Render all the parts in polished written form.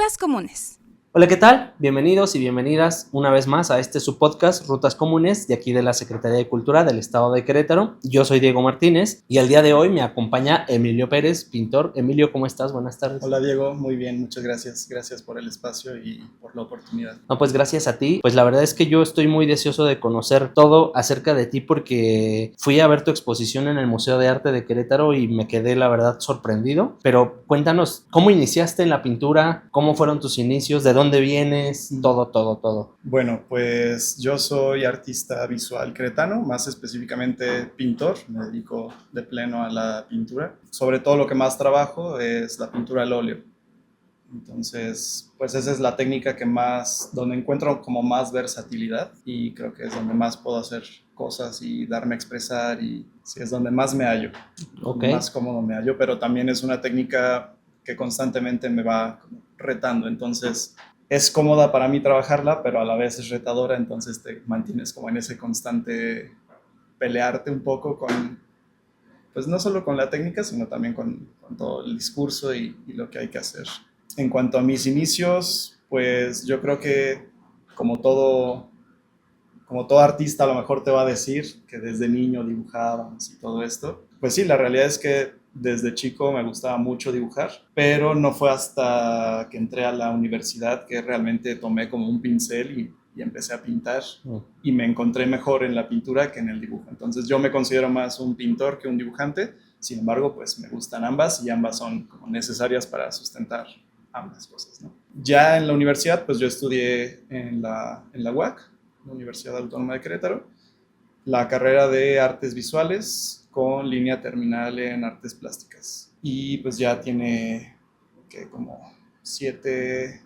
Rutas Comunes. Hola, ¿qué tal? Bienvenidos y bienvenidas una vez más a este su podcast Rutas Comunes de aquí de la Secretaría de Cultura del Estado de Querétaro. Yo soy Diego Martínez y el día de hoy me acompaña Emilio Pérez, pintor. Emilio, ¿cómo estás? Buenas tardes. Hola Diego, muy bien, muchas gracias. Gracias por el espacio y por la oportunidad. No, pues gracias a ti. Pues la verdad es que yo estoy muy deseoso de conocer todo acerca de ti porque fui a ver tu exposición en el Museo de Arte de Querétaro y me quedé la verdad sorprendido. Pero cuéntanos, ¿cómo iniciaste en la pintura? ¿Cómo fueron tus inicios? ¿De dónde vienes? Todo. Bueno, pues yo soy artista visual queretano, más específicamente pintor. Me dedico de pleno a la pintura. Sobre todo lo que más trabajo es la pintura al óleo. Entonces, pues esa es la técnica donde encuentro como más versatilidad y creo que es donde más puedo hacer cosas y darme a expresar y sí, es donde más me hallo, Okay. más cómodo me hallo, pero también es una técnica que constantemente me va retando, entonces es cómoda para mí trabajarla, pero a la vez es retadora, entonces te mantienes como en ese constante pelearte un poco pues no solo con la técnica, sino también con todo el discurso y lo que hay que hacer. En cuanto a mis inicios, pues yo creo que como todo artista a lo mejor te va a decir que desde niño dibujábamos y todo esto. Pues sí, la realidad es que desde chico me gustaba mucho dibujar, pero no fue hasta que entré a la universidad que realmente tomé como un pincel y empecé a pintar y me encontré mejor en la pintura que en el dibujo. Entonces yo me considero más un pintor que un dibujante, sin embargo pues me gustan ambas y ambas son como necesarias para sustentar ambas cosas, ¿no? Ya en la universidad pues yo estudié en la UAC, la Universidad Autónoma de Querétaro, la carrera de artes visuales con línea terminal en artes plásticas. Y pues ya tiene que como 7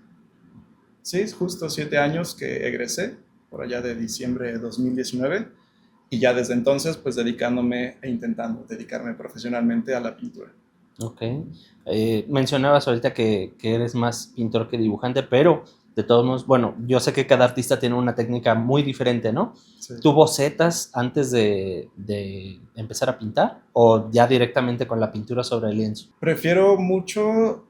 años que egresé, por allá de diciembre de 2019, y ya desde entonces pues dedicándome e intentando dedicarme profesionalmente a la pintura. Ok. Mencionabas ahorita que eres más pintor que dibujante, pero de todos modos, bueno, yo sé que cada artista tiene una técnica muy diferente, ¿no? Sí. ¿Tú bocetas antes de empezar a pintar o ya directamente con la pintura sobre el lienzo? Prefiero mucho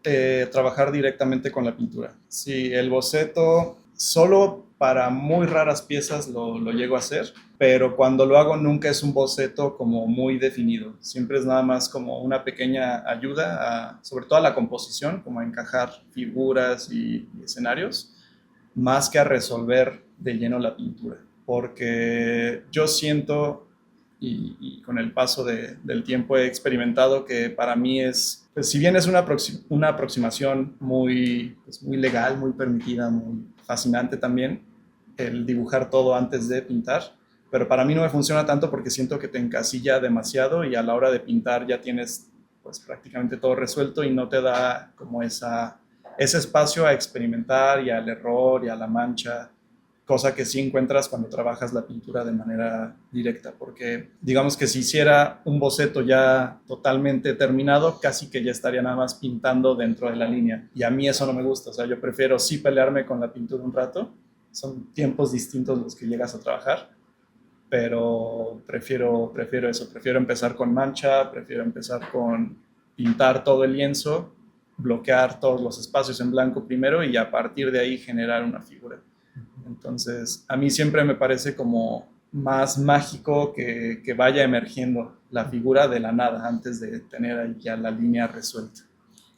trabajar directamente con la pintura. Sí, el boceto solo para muy raras piezas lo llego a hacer, pero cuando lo hago nunca es un boceto como muy definido. Siempre es nada más como una pequeña ayuda, sobre todo a la composición, como a encajar figuras y escenarios, más que a resolver de lleno la pintura. Porque yo siento y con el paso del tiempo he experimentado que para mí es, pues, si bien es una aproximación pues, muy legal, muy permitida, muy fascinante también, el dibujar todo antes de pintar, pero para mí no me funciona tanto porque siento que te encasilla demasiado y a la hora de pintar ya tienes pues prácticamente todo resuelto y no te da como ese espacio a experimentar y al error y a la mancha, cosa que sí encuentras cuando trabajas la pintura de manera directa, porque digamos que si hiciera un boceto ya totalmente terminado, casi que ya estaría nada más pintando dentro de la línea, y a mí eso no me gusta. O sea, yo prefiero sí pelearme con la pintura un rato, son tiempos distintos los que llegas a trabajar, pero prefiero eso, prefiero empezar con mancha, prefiero empezar con pintar todo el lienzo, bloquear todos los espacios en blanco primero y a partir de ahí generar una figura. Entonces, a mí siempre me parece como más mágico que vaya emergiendo la figura de la nada antes de tener ahí ya la línea resuelta.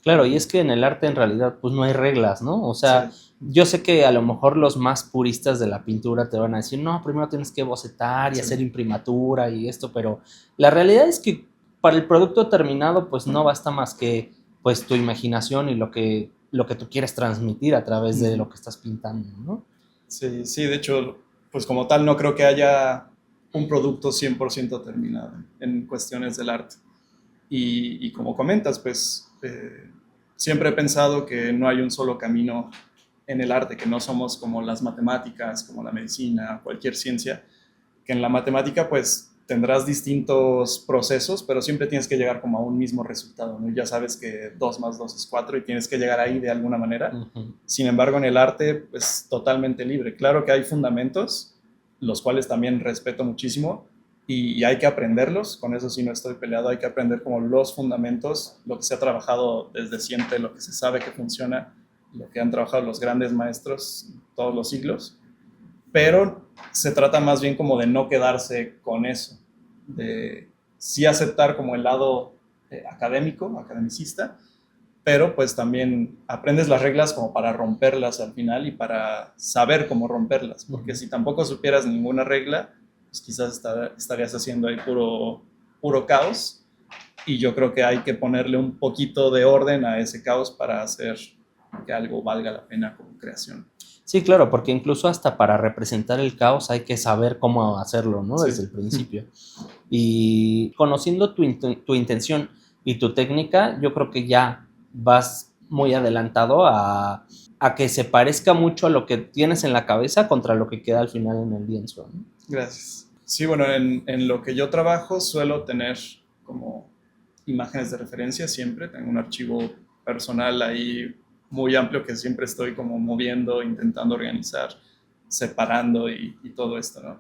Claro, y es que en el arte en realidad pues no hay reglas, ¿no? O sea, Sí. yo sé que a lo mejor los más puristas de la pintura te van a decir, no, primero tienes que bocetar y Sí. hacer imprimatura y esto, pero la realidad es que para el producto terminado pues no basta más que pues tu imaginación y lo que tú quieres transmitir a través de lo que estás pintando, ¿no? Sí, sí, de hecho, pues como tal no creo que haya un producto 100% terminado en cuestiones del arte. Y como comentas, pues siempre he pensado que no hay un solo camino en el arte, que no somos como las matemáticas, como la medicina, cualquier ciencia, que en la matemática pues tendrás distintos procesos, pero siempre tienes que llegar como a un mismo resultado, ¿no? Ya sabes que 2 más 2 es 4 y tienes que llegar ahí de alguna manera. Uh-huh. Sin embargo, en el arte, pues totalmente libre. Claro que hay fundamentos, los cuales también respeto muchísimo, y hay que aprenderlos, con eso sí no estoy peleado, hay que aprender como los fundamentos, lo que se ha trabajado desde siempre, lo que se sabe que funciona, lo que han trabajado los grandes maestros todos los siglos, pero se trata más bien como de no quedarse con eso, de sí aceptar como el lado académico, academicista, pero pues también aprendes las reglas como para romperlas al final y para saber cómo romperlas, porque si tampoco supieras ninguna regla, pues quizás estarías haciendo ahí puro caos, y yo creo que hay que ponerle un poquito de orden a ese caos para hacer que algo valga la pena como creación. Sí, claro, porque incluso hasta para representar el caos hay que saber cómo hacerlo, ¿no? Sí. Desde el principio. Y conociendo tu intención y tu técnica, yo creo que ya vas muy adelantado a que se parezca mucho a lo que tienes en la cabeza contra lo que queda al final en el lienzo, ¿no? Gracias. Sí, bueno, en lo que yo trabajo suelo tener como imágenes de referencia siempre. Tengo un archivo personal ahí muy amplio que siempre estoy como moviendo, intentando organizar, separando y todo esto, ¿no?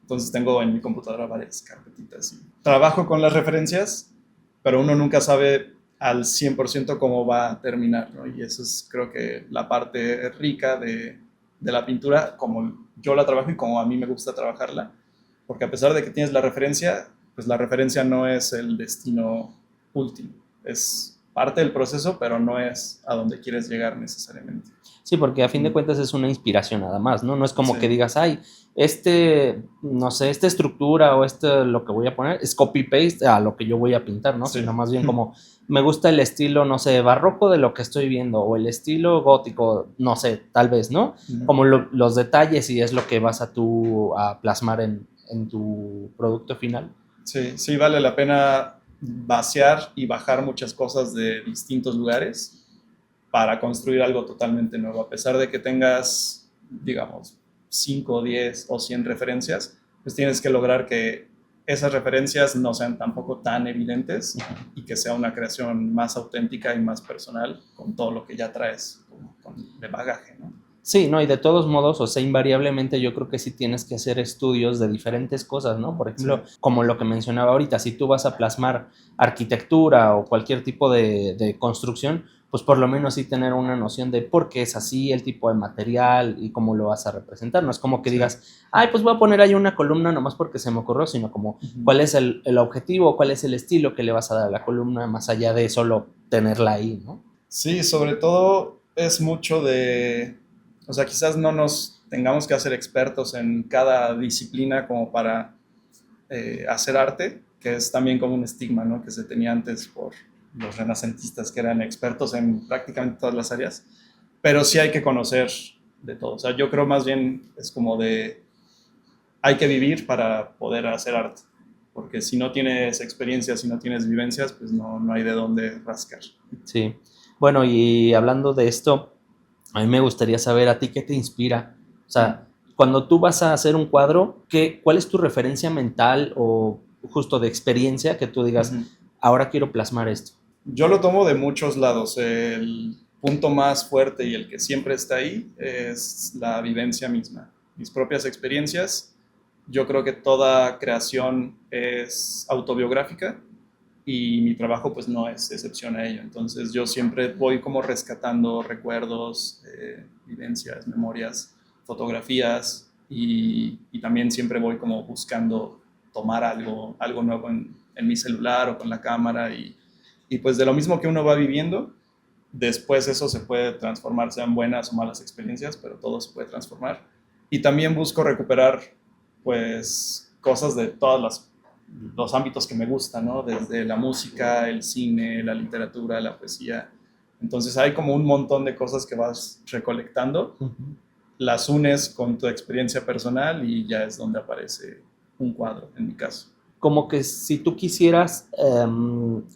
Entonces tengo en mi computadora varias carpetitas. Trabajo con las referencias, pero uno nunca sabe al 100% cómo va a terminar, ¿no? Y eso es creo que la parte rica de la pintura, como yo la trabajo y como a mí me gusta trabajarla, porque a pesar de que tienes la referencia, pues la referencia no es el destino último, es parte del proceso, pero no es a donde quieres llegar necesariamente. Sí, porque a fin de cuentas es una inspiración nada más, ¿no? No es como Sí. que digas, ay, no sé, esta estructura o lo que voy a poner es copy-paste a lo que yo voy a pintar, ¿no? Sí. Sino más bien como, me gusta el estilo, no sé, barroco de lo que estoy viendo o el estilo gótico, no sé, tal vez, ¿no? Como los detalles y es lo que vas a plasmar en tu producto final. Sí, sí vale la pena vaciar y bajar muchas cosas de distintos lugares para construir algo totalmente nuevo. A pesar de que tengas, digamos, 5, 10 o 100 referencias, pues tienes que lograr que esas referencias no sean tampoco tan evidentes y que sea una creación más auténtica y más personal con todo lo que ya traes de bagaje, ¿no? Sí, no, y de todos modos, o sea, invariablemente yo creo que sí tienes que hacer estudios de diferentes cosas, ¿no? Por ejemplo, Sí. como lo que mencionaba ahorita, si tú vas a plasmar arquitectura o cualquier tipo de construcción, pues por lo menos sí tener una noción de por qué es así, el tipo de material y cómo lo vas a representar. No es como que Sí. digas, ay, pues voy a poner ahí una columna nomás porque se me ocurrió, sino como cuál es el objetivo, cuál es el estilo que le vas a dar a la columna, más allá de solo tenerla ahí, ¿no? Sí, sobre todo es mucho o sea, quizás no nos tengamos que hacer expertos en cada disciplina como para hacer arte, que es también como un estigma, ¿no? Que se tenía antes por los renacentistas que eran expertos en prácticamente todas las áreas, pero sí hay que conocer de todo. O sea, yo creo más bien es como hay que vivir para poder hacer arte, porque si no tienes experiencias, si no tienes vivencias, pues no hay de dónde rascar. Sí. Bueno, y hablando de esto, a mí me gustaría saber a ti qué te inspira. O sea, cuando tú vas a hacer un cuadro, ¿cuál es tu referencia mental o justo de experiencia que tú digas, ahora quiero plasmar esto? Yo lo tomo de muchos lados. El punto más fuerte y el que siempre está ahí es la vivencia misma, mis propias experiencias. Yo creo que toda creación es autobiográfica y mi trabajo pues no es excepción a ello. Entonces yo siempre voy como rescatando recuerdos, vivencias, memorias, fotografías y también siempre voy como buscando tomar algo nuevo en mi celular o con la cámara y pues de lo mismo que uno va viviendo, después eso se puede transformar, sean buenas o malas experiencias, pero todo se puede transformar. Y también busco recuperar pues cosas de todos los ámbitos que me gustan, ¿no? Desde la música, el cine, la literatura, la poesía. Entonces hay como un montón de cosas que vas recolectando, las unes con tu experiencia personal y ya es donde aparece un cuadro, en mi caso. Como que si tú quisieras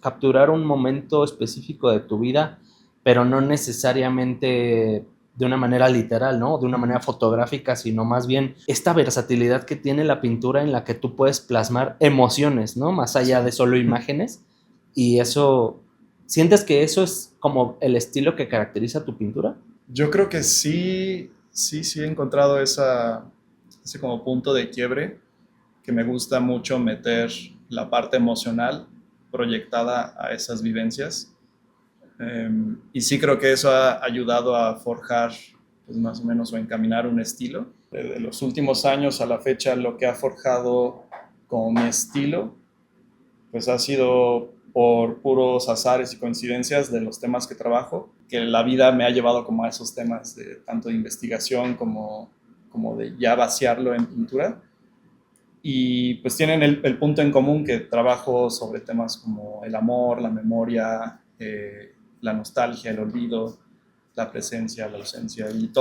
capturar un momento específico de tu vida, pero no necesariamente de una manera literal, ¿no? De una manera fotográfica, sino más bien esta versatilidad que tiene la pintura en la que tú puedes plasmar emociones, ¿no? Más allá de solo imágenes. Y eso, ¿sientes que eso es como el estilo que caracteriza tu pintura? Yo creo que sí he encontrado ese como punto de quiebre, que me gusta mucho meter la parte emocional proyectada a esas vivencias. Y sí creo que eso ha ayudado a forjar, pues más o menos, o encaminar un estilo. De los últimos años a la fecha, lo que ha forjado como mi estilo, pues ha sido por puros azares y coincidencias de los temas que trabajo, que la vida me ha llevado como a esos temas de tanto de investigación como de ya vaciarlo en pintura. Y pues tienen el punto en común que trabajo sobre temas como el amor, la memoria, la nostalgia, el olvido, la presencia, la ausencia y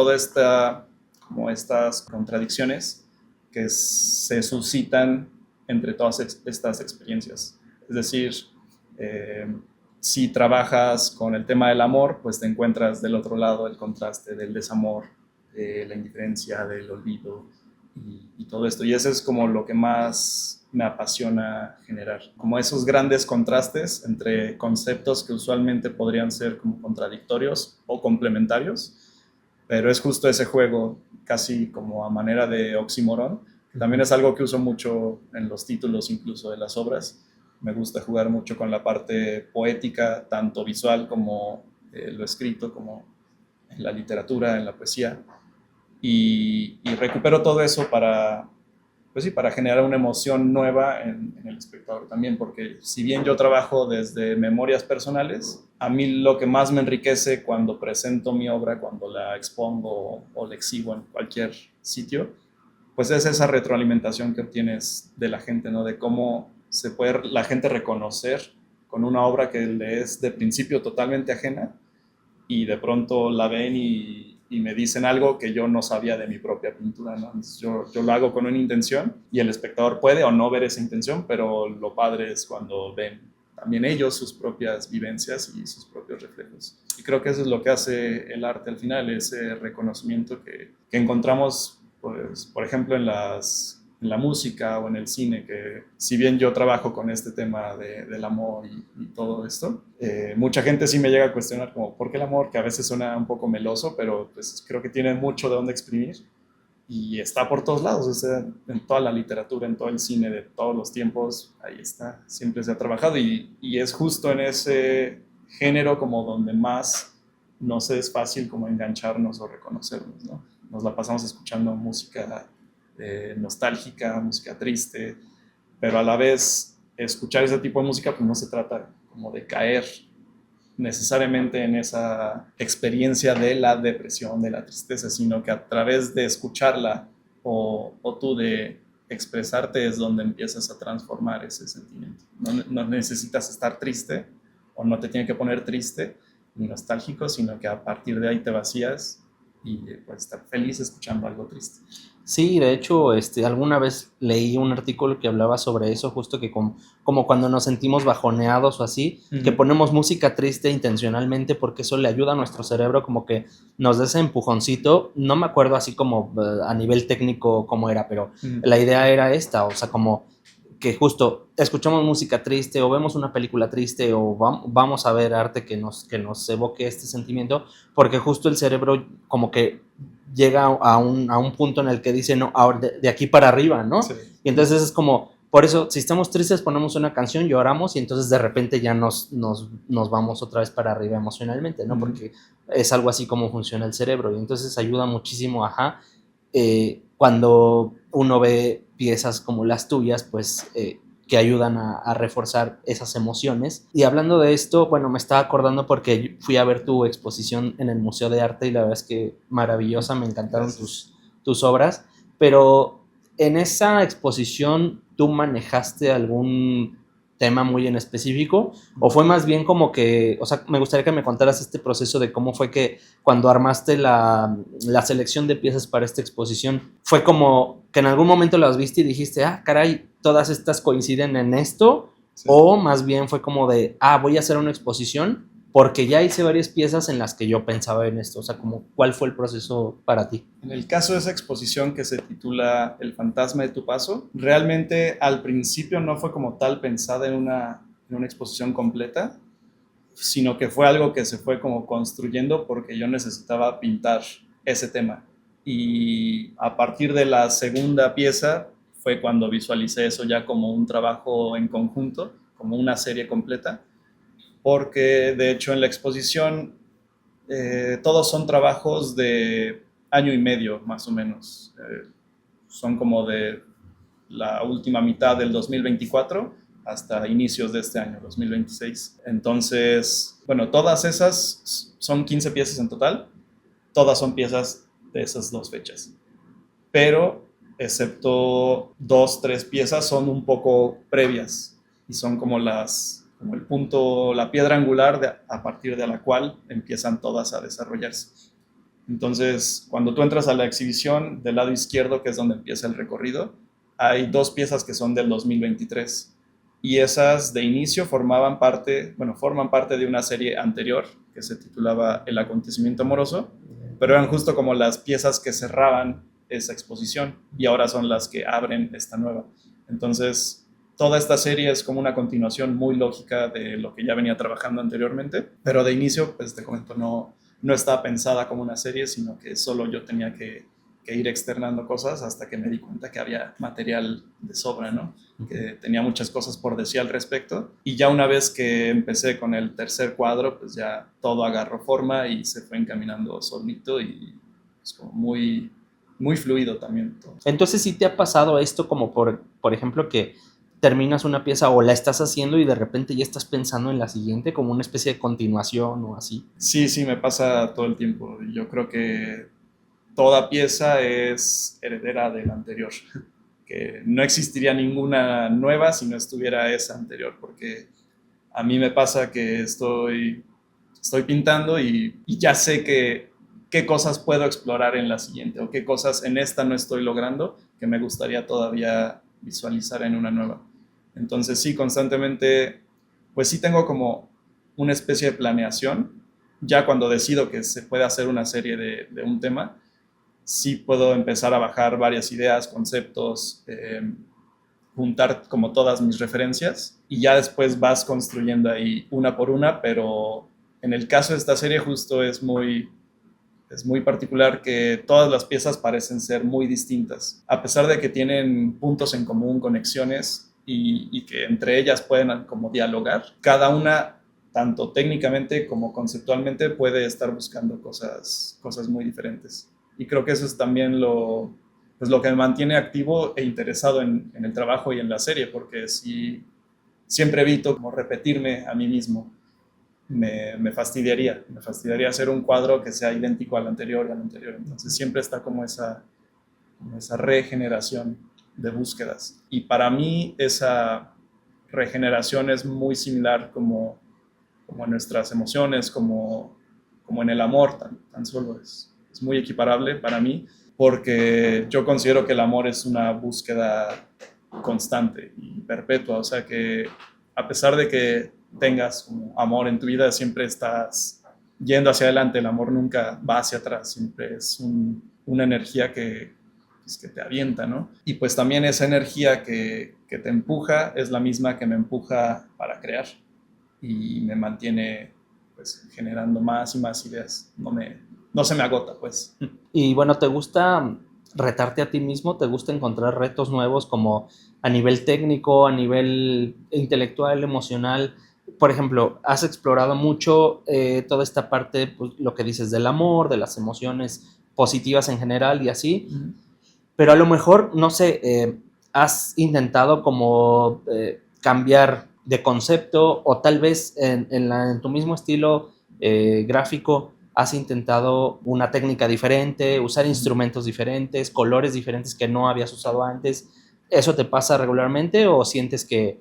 como estas contradicciones que se suscitan entre todas estas experiencias. Es decir, eh, si trabajas con el tema del amor, pues te encuentras del otro lado el contraste del desamor, de la indiferencia, del olvido y todo esto. Y eso es como lo que más me apasiona generar, como esos grandes contrastes entre conceptos que usualmente podrían ser como contradictorios o complementarios, pero es justo ese juego, casi como a manera de oxímoron, que también es algo que uso mucho en los títulos incluso de las obras. Me gusta jugar mucho con la parte poética, tanto visual como lo escrito, como en la literatura, en la poesía, y recupero todo eso para, pues sí, para generar una emoción nueva en el espectador también, porque si bien yo trabajo desde memorias personales, a mí lo que más me enriquece cuando presento mi obra, cuando la expongo o la exhibo en cualquier sitio, pues es esa retroalimentación que obtienes de la gente, ¿no? De cómo se puede la gente reconocer con una obra que le es de principio totalmente ajena y de pronto la ven y me dicen algo que yo no sabía de mi propia pintura, ¿no? Entonces yo lo hago con una intención y el espectador puede o no ver esa intención, pero lo padre es cuando ven también ellos sus propias vivencias y sus propios reflejos. Y creo que eso es lo que hace el arte al final, ese reconocimiento que encontramos, pues, por ejemplo, en la música o en el cine, que si bien yo trabajo con este tema del amor y todo esto, mucha gente sí me llega a cuestionar como, ¿por qué el amor? Que a veces suena un poco meloso, pero pues creo que tiene mucho de dónde exprimir y está por todos lados, o sea, en toda la literatura, en todo el cine de todos los tiempos, ahí está, siempre se ha trabajado y es justo en ese género como donde más nos es fácil como engancharnos o reconocernos, ¿no? Nos la pasamos escuchando música nostálgica, música triste, pero a la vez escuchar ese tipo de música pues no se trata como de caer necesariamente en esa experiencia de la depresión, de la tristeza, sino que a través de escucharla o tú de expresarte es donde empiezas a transformar ese sentimiento. No necesitas estar triste o no te tiene que poner triste ni nostálgico, sino que a partir de ahí te vacías y puedes estar feliz escuchando algo triste. Sí, de hecho, alguna vez leí un artículo que hablaba sobre eso, justo que como cuando nos sentimos bajoneados o así, que ponemos música triste intencionalmente porque eso le ayuda a nuestro cerebro como que nos da ese empujoncito. No me acuerdo así como a nivel técnico cómo era, pero la idea era esta, o sea, como que justo escuchamos música triste o vemos una película triste o vamos a ver arte que nos evoque este sentimiento, porque justo el cerebro como que llega a un punto en el que dice, no, ahora de aquí para arriba, ¿no? Sí. Y entonces es como, por eso, si estamos tristes, ponemos una canción, lloramos y entonces de repente ya nos vamos otra vez para arriba emocionalmente, ¿no? Porque es algo así como funciona el cerebro y entonces ayuda muchísimo, cuando uno ve piezas como las tuyas, pues que ayudan a reforzar esas emociones. Y hablando de esto, bueno, me estaba acordando porque fui a ver tu exposición en el Museo de Arte y la verdad es que maravillosa, me encantaron tus obras, pero en esa exposición tú manejaste algún tema muy en específico o fue más bien como que, o sea, me gustaría que me contaras este proceso de cómo fue que cuando armaste la selección de piezas para esta exposición, fue como que en algún momento las viste y dijiste, caray, todas estas coinciden en esto, sí. O más bien fue como de, voy a hacer una exposición porque ya hice varias piezas en las que yo pensaba en esto, o sea, como, ¿cuál fue el proceso para ti? En el caso de esa exposición que se titula El fantasma de tu paso, realmente al principio no fue como tal pensada en una exposición completa, sino que fue algo que se fue como construyendo porque yo necesitaba pintar ese tema. Y a partir de la segunda pieza fue cuando visualicé eso ya como un trabajo en conjunto, como una serie completa, porque de hecho en la exposición todos son trabajos de año y medio más o menos. Son como de la última mitad del 2024 hasta inicios de este año, 2026. Entonces, bueno, todas esas son 15 piezas en total, todas son piezas de esas dos fechas, pero excepto 2, 3 piezas son un poco previas y son como como el punto, la piedra angular a partir de la cual empiezan todas a desarrollarse. Entonces, cuando tú entras a la exhibición, del lado izquierdo, que es donde empieza el recorrido, hay 2 piezas que son del 2023 y esas de inicio forman parte de una serie anterior que se titulaba El acontecimiento amoroso, pero eran justo como las piezas que cerraban esa exposición y ahora son las que abren esta nueva. Entonces, toda esta serie es como una continuación muy lógica de lo que ya venía trabajando anteriormente, pero de inicio, pues te comento, no estaba pensada como una serie, sino que solo yo tenía que ir externando cosas hasta que me di cuenta que había material de sobra, ¿no? Que tenía muchas cosas por decir al respecto. Y ya una vez que empecé con el tercer cuadro, pues ya todo agarró forma y se fue encaminando solito y es como muy, muy fluido también todo. Entonces, ¿sí te ha pasado esto como por ejemplo, que terminas una pieza o la estás haciendo y de repente ya estás pensando en la siguiente como una especie de continuación o así? Sí, sí, me pasa todo el tiempo. Yo creo que toda pieza es heredera de la anterior, que no existiría ninguna nueva si no estuviera esa anterior, porque a mí me pasa que estoy pintando y ya sé qué cosas puedo explorar en la siguiente o qué cosas en esta no estoy logrando que me gustaría todavía visualizar en una nueva. Entonces sí, constantemente, pues sí tengo como una especie de planeación. Ya cuando decido que se puede hacer una serie de un tema, sí puedo empezar a bajar varias ideas, conceptos, juntar como todas mis referencias y ya después vas construyendo ahí una por una, pero en el caso de esta serie justo es muy particular que todas las piezas parecen ser muy distintas, a pesar de que tienen puntos en común, conexiones y que entre ellas pueden como dialogar. Cada una, tanto técnicamente como conceptualmente, puede estar buscando cosas muy diferentes. Y creo que eso es también pues lo que me mantiene activo e interesado en el trabajo y en la serie, porque sí, siempre evito como repetirme a mí mismo. Me fastidiaría hacer un cuadro que sea idéntico al anterior y al anterior. Entonces siempre está como esa regeneración de búsquedas. Y para mí esa regeneración es muy similar como en nuestras emociones, como en el amor, tan solo es muy equiparable para mí, porque yo considero que el amor es una búsqueda constante y perpetua, o sea que a pesar de que tengas como amor en tu vida, siempre estás yendo hacia adelante, el amor nunca va hacia atrás, siempre es una energía pues, que te avienta, ¿no? Y pues también esa energía que te empuja es la misma que me empuja para crear y me mantiene pues generando más y más ideas, no se me agota pues. Y bueno, ¿te gusta retarte a ti mismo? ¿Te gusta encontrar retos nuevos como a nivel técnico, a nivel intelectual, emocional? Por ejemplo, has explorado mucho toda esta parte, pues, lo que dices del amor, de las emociones positivas en general y así, pero a lo mejor, no sé, has intentado como cambiar de concepto o tal vez en tu mismo estilo gráfico has intentado una técnica diferente, usar instrumentos diferentes, colores diferentes que no habías usado antes. ¿Eso te pasa regularmente o sientes que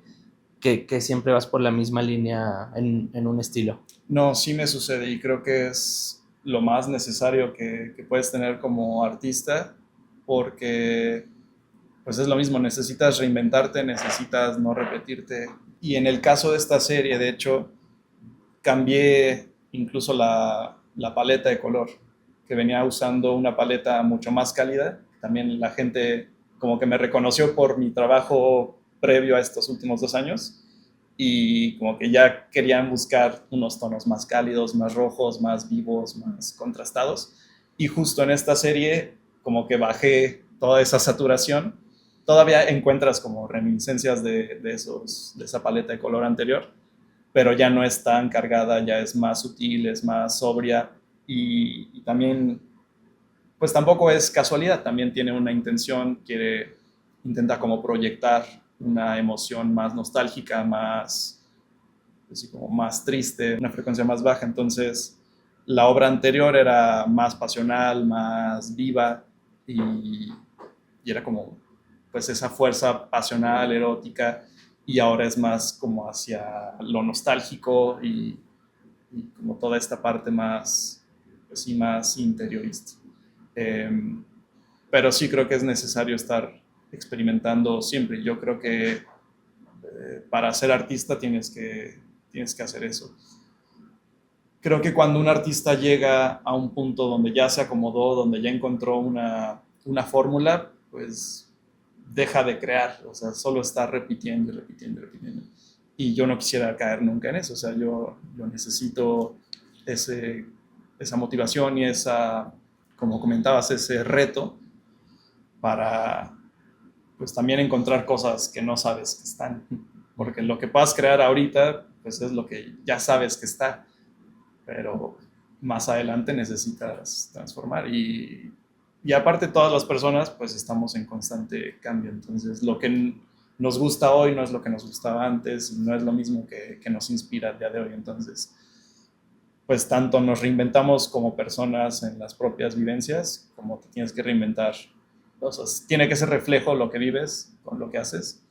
siempre vas por la misma línea en un estilo? No, sí me sucede y creo que es lo más necesario que puedes tener como artista, porque pues es lo mismo, necesitas reinventarte, necesitas no repetirte. Y en el caso de esta serie, de hecho, cambié incluso la paleta de color, que venía usando una paleta mucho más cálida. También la gente como que me reconoció por mi trabajo previo a estos últimos 2 años y como que ya querían buscar unos tonos más cálidos, más rojos, más vivos, más contrastados. Y justo en esta serie como que bajé toda esa saturación. Todavía encuentras como reminiscencias de esa paleta de color anterior, pero ya no es tan cargada, ya es más sutil, es más sobria y también, pues tampoco es casualidad, también tiene una intención, intenta como proyectar una emoción más nostálgica, más, así como más triste, una frecuencia más baja. Entonces, la obra anterior era más pasional, más viva y era como, pues, esa fuerza pasional, erótica, y ahora es más como hacia lo nostálgico y como toda esta parte más, pues sí, más interiorista. Eh, pero sí creo que es necesario estar experimentando siempre. Yo creo que para ser artista tienes que hacer eso. Creo que cuando un artista llega a un punto donde ya se acomodó, donde ya encontró una fórmula, pues deja de crear, o sea, solo está repitiendo y repitiendo y repitiendo. Y yo no quisiera caer nunca en eso, o sea, yo necesito ese, esa motivación y esa, como comentabas, ese reto para, pues también encontrar cosas que no sabes que están, porque lo que puedas crear ahorita, pues es lo que ya sabes que está, pero más adelante necesitas transformar y aparte todas las personas pues estamos en constante cambio, entonces lo que nos gusta hoy no es lo que nos gustaba antes, no es lo mismo que nos inspira el día de hoy, entonces pues tanto nos reinventamos como personas en las propias vivencias, como te tienes que reinventar, o sea, tiene que ser reflejo lo que vives con lo que haces,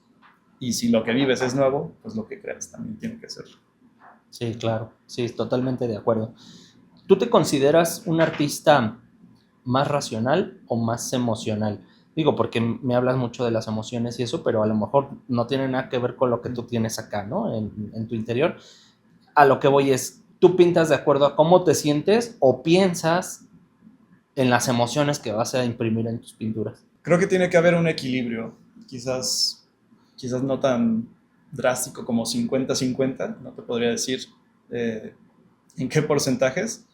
y si lo que vives es nuevo, pues lo que creas también tiene que ser. Sí, claro, sí, totalmente de acuerdo. ¿Tú te consideras un artista más racional o más emocional? Digo, porque me hablas mucho de las emociones y eso, pero a lo mejor no tiene nada que ver con lo que tú tienes acá, ¿no? En tu interior. A lo que voy es, ¿tú pintas de acuerdo a cómo te sientes o piensas en las emociones que vas a imprimir en tus pinturas? Creo que tiene que haber un equilibrio, quizás no tan drástico como 50-50, no te podría decir eh, en qué porcentajes,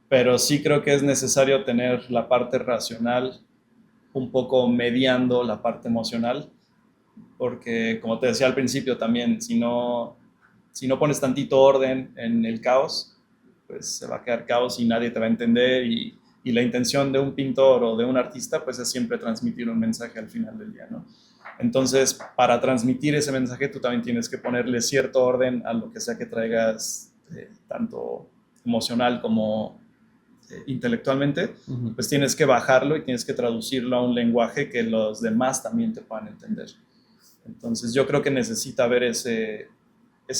pero sí creo que es necesario tener la parte racional un poco mediando la parte emocional, porque como te decía al principio también, si no pones tantito orden en el caos, pues se va a quedar caos y nadie te va a entender y la intención de un pintor o de un artista pues es siempre transmitir un mensaje al final del día, ¿no? Entonces, para transmitir ese mensaje tú también tienes que ponerle cierto orden a lo que sea que traigas, tanto emocional como intelectualmente, Uh-huh. pues tienes que bajarlo y tienes que traducirlo a un lenguaje que los demás también te puedan entender. Entonces yo creo que necesita haber ese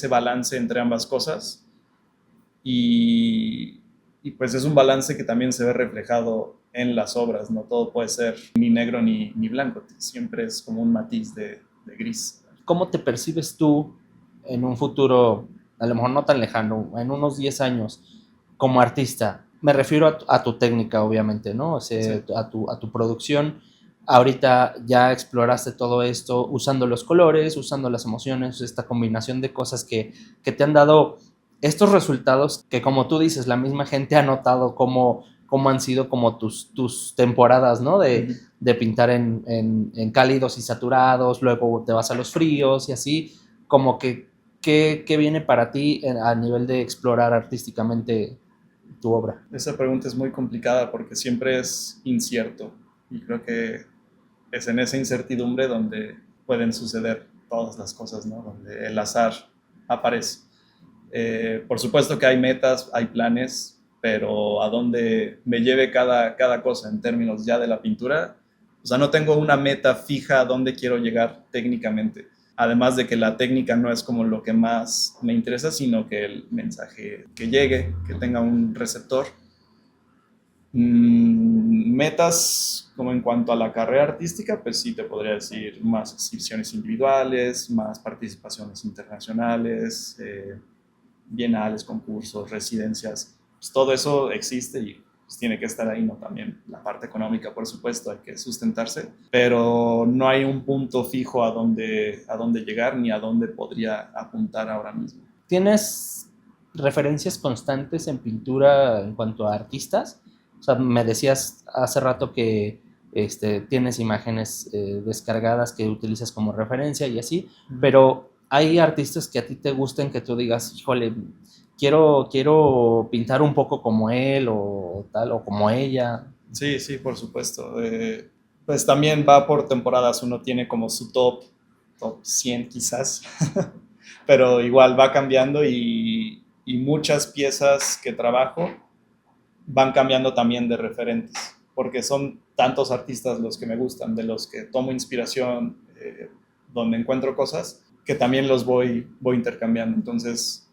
balance entre ambas cosas y, y pues es un balance que también se ve reflejado en las obras, no todo puede ser ni negro ni blanco, siempre es como un matiz de gris. ¿Cómo te percibes tú en un futuro, a lo mejor no tan lejano, en unos 10 años, como artista? Me refiero a tu técnica, obviamente, ¿no? O sea, Sí. a tu producción. Ahorita ya exploraste todo esto usando los colores, usando las emociones, esta combinación de cosas que te han dado estos resultados que, como tú dices, la misma gente ha notado cómo han sido como tus temporadas, ¿no? Uh-huh. De pintar en cálidos y saturados, luego te vas a los fríos y así, como que, ¿qué viene para ti a nivel de explorar artísticamente tu obra? Esa pregunta es muy complicada porque siempre es incierto y creo que es en esa incertidumbre donde pueden suceder todas las cosas, ¿no? Donde el azar aparece. Por supuesto que hay metas, hay planes, pero a dónde me lleve cada cosa en términos ya de la pintura, o sea, no tengo una meta fija a dónde quiero llegar técnicamente. Además de que la técnica no es como lo que más me interesa, sino que el mensaje que llegue, que tenga un receptor. Metas como en cuanto a la carrera artística, pues sí te podría decir más exhibiciones individuales, más participaciones internacionales, bienales, concursos, residencias, pues todo eso existe y pues tiene que estar ahí, ¿no? También la parte económica, por supuesto, hay que sustentarse, pero no hay un punto fijo a dónde llegar ni a dónde podría apuntar ahora mismo. ¿Tienes referencias constantes en pintura en cuanto a artistas? O sea, me decías hace rato que tienes imágenes descargadas que utilizas como referencia y así, pero ¿hay artistas que a ti te gusten que tú digas, híjole, quiero pintar un poco como él o tal, o como ella? Sí, sí, por supuesto. Pues también va por temporadas, uno tiene como su top 100 quizás, pero igual va cambiando y muchas piezas que trabajo van cambiando también de referentes, porque son tantos artistas los que me gustan, de los que tomo inspiración, donde encuentro cosas, que también los voy intercambiando. Entonces,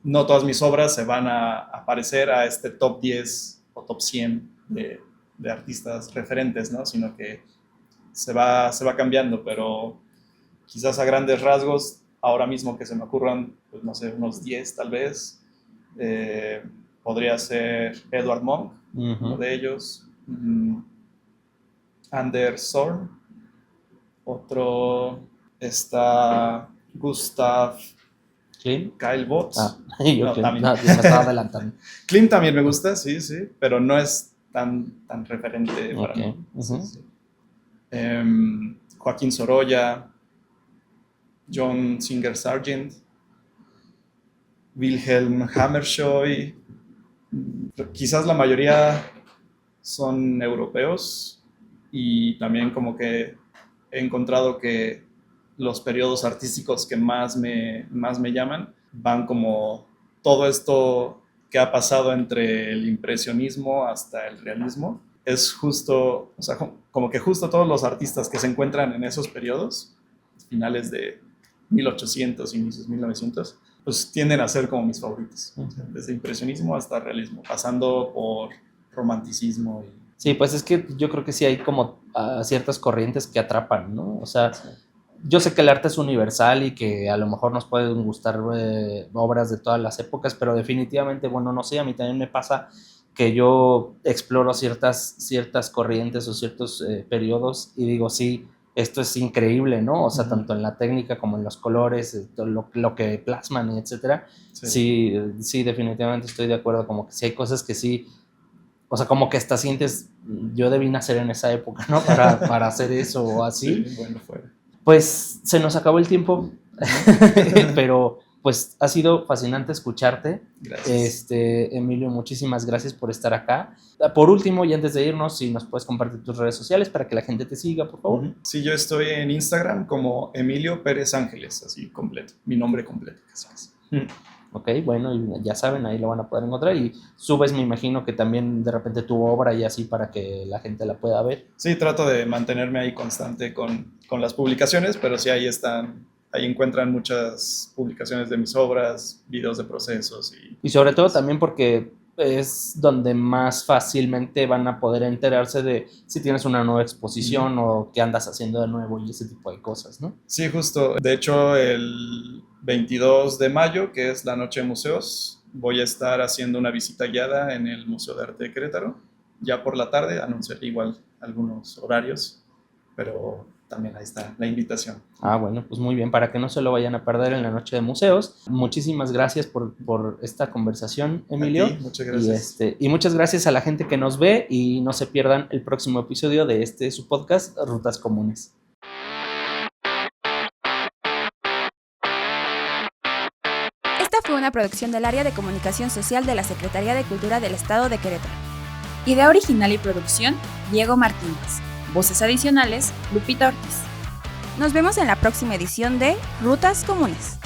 no todas mis obras se van a aparecer a este top 10 o top 100 de artistas referentes, ¿no? Sino que se va cambiando, pero quizás a grandes rasgos, ahora mismo que se me ocurran, pues no sé, unos 10 tal vez, podría ser Edvard Munch, uno de ellos, Anders Zorn, otro está Gustav Caillebotte. Yo me estaba adelantando. Klimt también me gusta, sí, pero no es tan referente para mí. Sí. Joaquín Sorolla, John Singer Sargent, Wilhelm Hammershøi. Quizás la mayoría son europeos y también como que he encontrado que los periodos artísticos que más me llaman van como todo esto que ha pasado entre el impresionismo hasta el realismo. Es justo, o sea, como que justo todos los artistas que se encuentran en esos periodos, finales de 1800, inicios 1900, pues tienden a ser como mis favoritos, o sea, desde impresionismo hasta realismo, pasando por romanticismo. Sí, pues es que yo creo que sí hay como ciertas corrientes que atrapan, ¿no? O sea, sí. Yo sé que el arte es universal y que a lo mejor nos pueden gustar obras de todas las épocas, pero definitivamente, bueno, no sé, a mí también me pasa que yo exploro ciertas corrientes o ciertos periodos y digo, sí, esto es increíble, ¿no? O sea, tanto en la técnica como en los colores, lo que plasman, etcétera. Sí, definitivamente estoy de acuerdo, como que sí hay cosas que sí, o sea, como que hasta sientes, yo debí nacer en esa época, ¿no? Para hacer eso o así. Sí, bueno, fuera. Pues se nos acabó el tiempo, pero pues ha sido fascinante escucharte. Gracias. Emilio, muchísimas gracias por estar acá. Por último, y antes de irnos, si nos puedes compartir tus redes sociales para que la gente te siga, por favor. Sí, yo estoy en Instagram como Emilio Pérez Ángeles, así completo, mi nombre completo, casi. Ok, bueno, ya saben, ahí lo van a poder encontrar y subes, me imagino que también de repente tu obra y así para que la gente la pueda ver. Sí, trato de mantenerme ahí constante con las publicaciones, pero sí, ahí encuentran muchas publicaciones de mis obras, videos de procesos. Y sobre todo también porque es donde más fácilmente van a poder enterarse de si tienes una nueva exposición o qué andas haciendo de nuevo y ese tipo de cosas, ¿no? Sí, justo. De hecho, el 22 de mayo, que es la Noche de Museos, voy a estar haciendo una visita guiada en el Museo de Arte de Querétaro. Ya por la tarde anunciaré igual algunos horarios, pero también ahí está la invitación. Bueno, pues muy bien, para que no se lo vayan a perder en la Noche de Museos. Muchísimas gracias por esta conversación, Emilio. A ti, muchas gracias. Y muchas gracias a la gente que nos ve y no se pierdan el próximo episodio de su podcast, Rutas Comunes. Esta fue una producción del Área de Comunicación Social de la Secretaría de Cultura del Estado de Querétaro. Idea original y producción, Diego Martínez. Voces adicionales, Lupita Ortiz. Nos vemos en la próxima edición de Rutas Comunes.